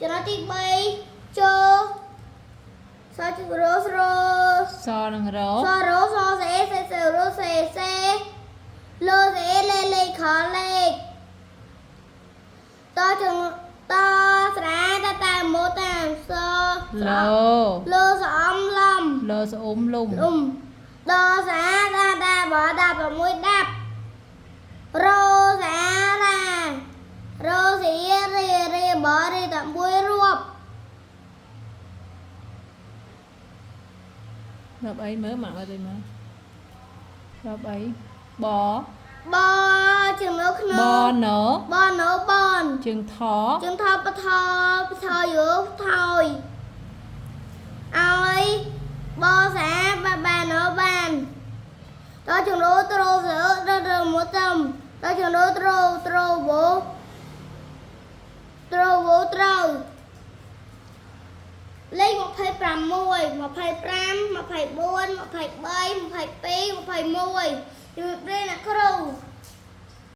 ចំណុចទី3ចូលសររោស្រោ សនឹងរ សរោសសេសេរោសេលោសេលេខលេខតស្រែតាមោតាមស ល លោសអំឡំ លស្អ៊ុំលំ ដសាដាបដា6ដាប់រោសារ៉ារោស៊ីរេបរេតាមួយរួប រាប់អីមើលម៉ាក់មើលទៅមើលរាប់អីប បជើងនៅក្នុង បណ បណោបន ជើងថ ជើងថបថយោថយឲ្យបសាបាណោបានតជើងលោត្រូសើមកតំតជើងលោត្រូវោត្រូវលេខ26 25 24 23 22 21 ជំរាបលាអ្នកគ្រូ